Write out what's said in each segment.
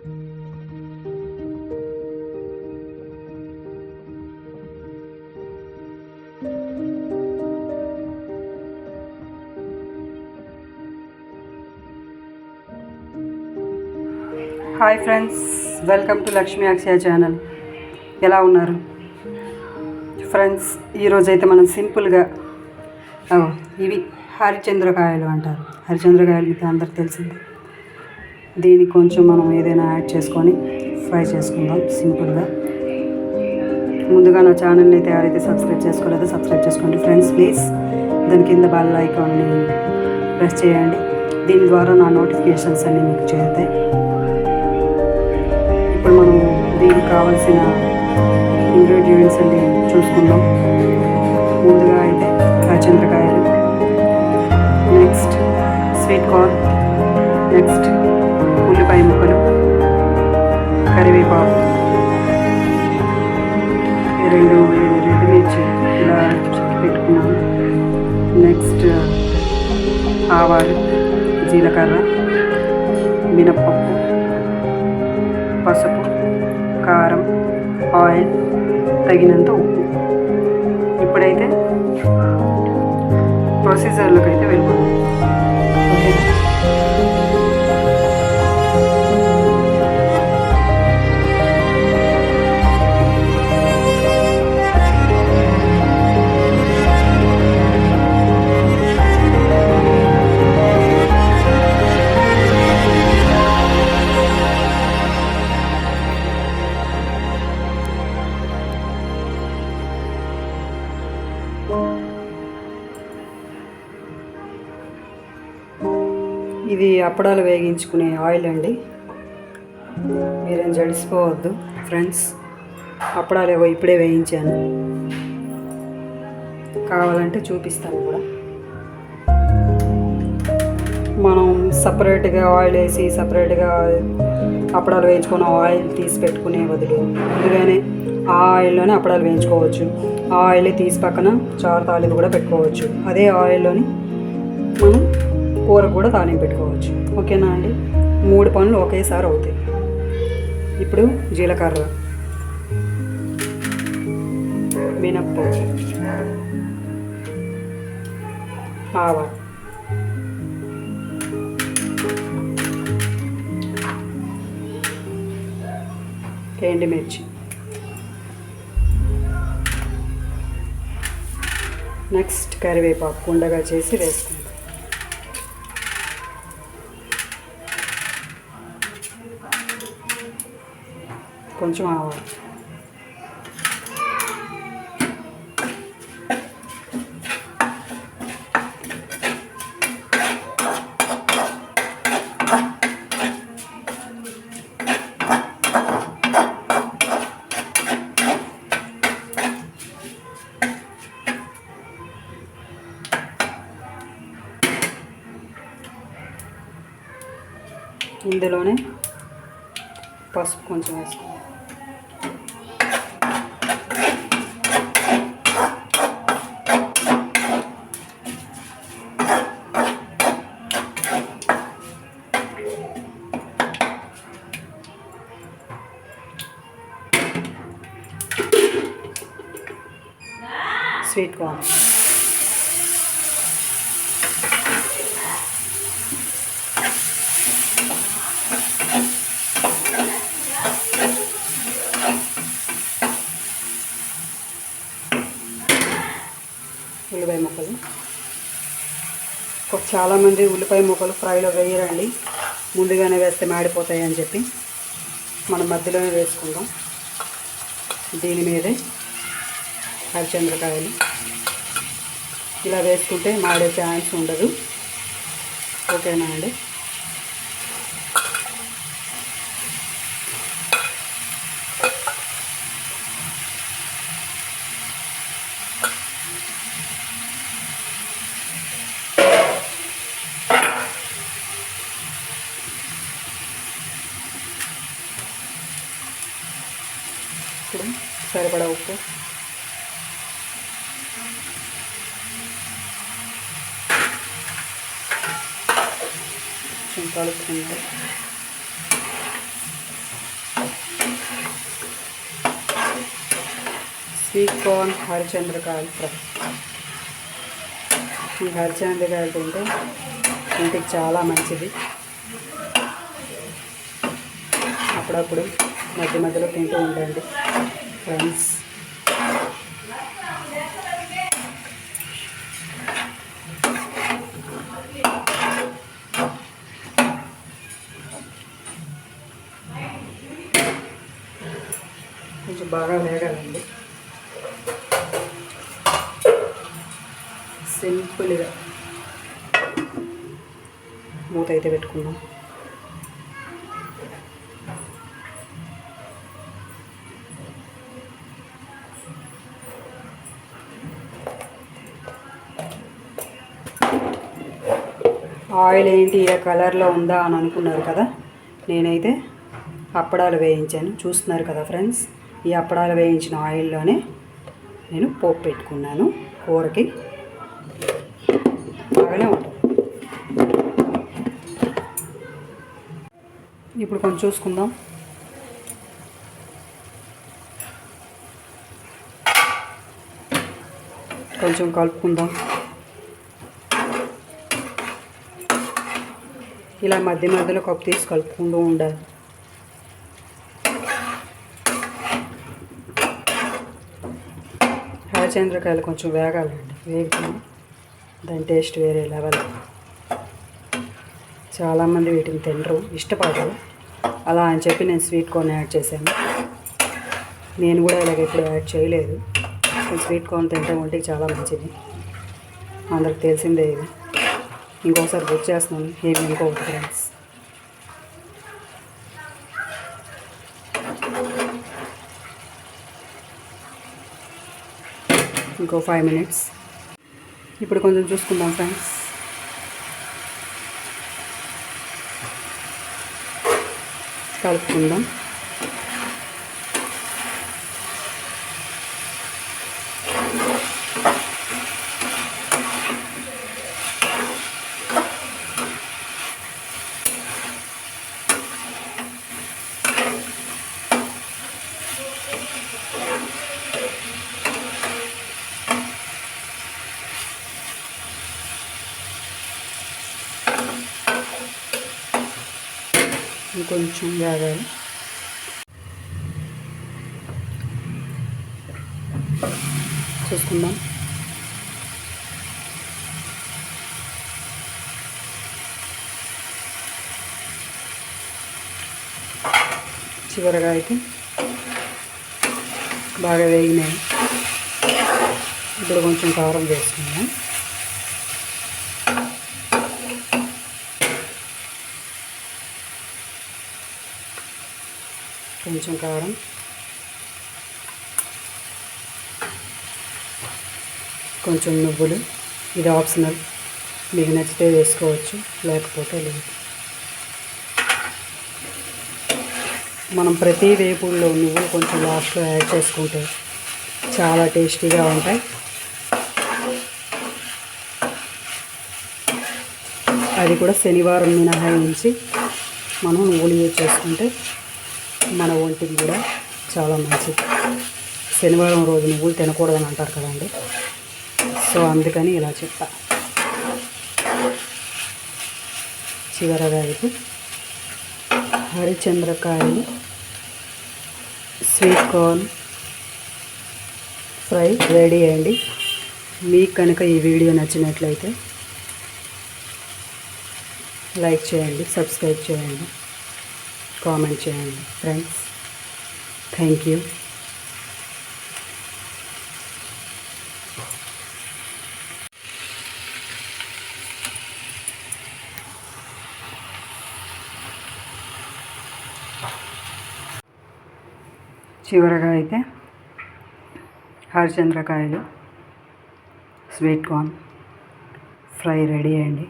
Hi friends, welcome to Lakshmi Akshaya channel. ఎలా ఉన్నారు friends? ఈరోజైతే మనం సింపుల్గా ఇవి హరిచంద్రకాయలు అంటారు. హరిచంద్రకాయలు మీకు అందరికి తెలిసింది. దీనికి కొంచెం మనం ఏదైనా యాడ్ చేసుకొని ఫ్రై చేసుకుందాం సింపుల్గా. ముందుగా నా ఛానల్ని అయితే ఎవరైతే సబ్స్క్రైబ్ చేసుకోలేదో సబ్స్క్రైబ్ చేసుకోండి ఫ్రెండ్స్ ప్లీజ్. దాని కింద బెల్ ఐకాన్ని ప్రెస్ చేయండి. దీని ద్వారా నా నోటిఫికేషన్స్ అన్నీ మీకు చేరుతాయి. ఇప్పుడు మనం దీనికి కావాల్సిన ఇంగ్రీడియంట్స్ అన్ని చూసుకుందాం. ముందుగా అయితే హరిచంద్రకాయలు, నెక్స్ట్ స్వీట్ కార్న్, నెక్స్ట్ ఉల్లిపాయ ముక్కలు, కరివేపాకు, రెండు మిర్చి ఇలా పెట్టుకున్నాము. నెక్స్ట్ ఆవాలు, జీలకర్ర, మినప్పప్పు, పసుపు, కారం, ఆయిల్, తగినంత ఉప్పు. ఇప్పుడైతే ప్రొసీజర్లోకి అయితే వెళ్ళిపోతాం. ఓకే, ఇది అప్పడాలు వేగించుకునే ఆయిల్ అండి. మీరేం జడిసిపోవద్దు ఫ్రెండ్స్. అప్పడాలు ఏవో ఇప్పుడే వేయించాను, కావాలంటే చూపిస్తాను కూడా. మనం సపరేట్గా ఆయిల్ వేసి సపరేట్గా అప్పడాలు వేయించుకున్న ఆయిల్ తీసి పెట్టుకునే బదులు ముందుగానే ఆ ఆయిల్లోనే అప్పడాలు వేయించుకోవచ్చు. ఆ ఆయిల్ తీసి పక్కన చారు తాలింపు కూడా పెట్టుకోవచ్చు. అదే ఆయిల్లోని మనం కూర కూడా తాలింపు పెట్టుకోవచ్చు. ఓకేనా అండి? 3 పనులు ఒకేసారి అవుతాయి. ఇప్పుడు జీలకర్ర, మినప్పప్పు, ఆవాలు, ఎండుమిర్చి, నెక్స్ట్ కరివేపాకు ఉండగా చేసి వేసుకుందాం. కొంచెం ఆవాలు, ఇందులోనే పసుపు కొంచెం వేసుకుందాం. స్వీట్ కార్న్, ఉల్లిపాయ ముక్కలు. చాలామంది ఉల్లిపాయ ముక్కలు ఫ్రైలో వేయరండి, ముందుగానే వేస్తే మాడిపోతాయి అని చెప్పి మనం మధ్యలోనే వేసుకుందాం. దీని మీదే హరిచంద్రకాయలు ఇలా వేసుకుంటే మాడే ఛాన్స్ ఉండదు. ఓకేనా అండి? ఇప్పుడు సరిపడా ఉప్పు, కొంచెం కలుపుకుందాం. స్వీట్ కార్న్ హరిచంద్రకాయలు ఫ్రై. ఈ హరిచంద్రకాయలు తింటే ఇంటికి చాలా మంచిది. అప్పుడప్పుడు మధ్య మధ్యలో తింటూ ఉండండి ఫ్రెండ్స్. కొంచెం బాగా వేగాలండి. సింపుల్గా మూత అయితే పెట్టుకుందాం. ఆయిల్ ఏంటి ఇలా కలర్లో ఉందా అని అనుకున్నారు కదా, నేనైతే అప్పడాలు వేయించాను. చూస్తున్నారు కదా ఫ్రెండ్స్, ఈ అప్పడాలు వేయించిన ఆయిల్లోనే నేను పోపు పెట్టుకున్నాను. కూరకి బాగానే ఉంటుంది. ఇప్పుడు కొంచెం చూసుకుందాం. కొంచెం కలుపుకుందాం. ఇలా మధ్య మధ్యలో కప్పు తీసి కలుపుకుంటూ ఉండాలి. హరిచంద్రకాయలు కొంచెం వేగాలండి. వేగుతుంది, దాని టేస్ట్ వేరే లెవెల్. చాలామంది వీటిని తినరు, ఇష్టపడరు. అలా అని చెప్పి నేను స్వీట్ కార్న్ యాడ్ చేశాను. నేను కూడా ఇలాగ ఎప్పుడు యాడ్ చేయలేదు. స్వీట్ కార్న్ తింటే ఒంటికి చాలా మంచిది, అందరికి తెలిసిందే. ఇది ఇంకోసారి గుర్తు చేస్తున్నాను, ఏమి ఇంకోటి ఫ్రెండ్స్. ఇంకో 5 minutes. ఇప్పుడు కొంచెం చూసుకుందాం ఫ్రెండ్స్. కలుపుకుందాం. ఇంకొంచెం వేగాలి. చూసుకుందాం. చివరగా అయితే బాగా వేగినాయి. ఇప్పుడు కొంచెం కారం వేసుకుందాం. కొంచెం కారం, కొంచెం నువ్వులు. ఇది ఆప్షనల్, మీకు నచ్చితే వేసుకోవచ్చు, లేకపోతే లేదు. మనం ప్రతి వేపుల్లో నువ్వులు కొంచెం లాస్ట్లో యాడ్ చేసుకుంటే చాలా టేస్టీగా ఉంటాయి. అది కూడా శనివారం మినహాయించి మనం నువ్వులు యూజ్ చేసుకుంటే మన ఒంటికి కూడా చాలా మంచిది. శనివారం రోజు నువ్వులు తినకూడదని అంటారు కదండి, సో అందుకని ఇలా చెప్పా. చివరగా అయితే హరిచంద్రకాయలు స్వీట్ కార్న్ ఫ్రై రెడీ అయ్యండి. మీకు కనుక ఈ వీడియో నచ్చినట్లయితే లైక్ చేయండి, సబ్స్క్రైబ్ చేయండి, కామెంట్ చేయండి ఫ్రెండ్స్. Thank you. చివరగా అయితే హరిచంద్రకాయలు స్వీట్ కార్న్ ఫ్రై రెడీ అండి.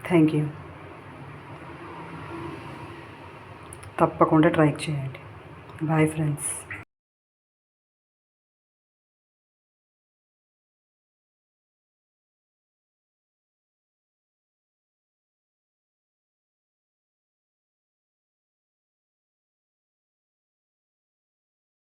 Thank you. తప్పకుండా ట్రై చేయండి. Bye friends.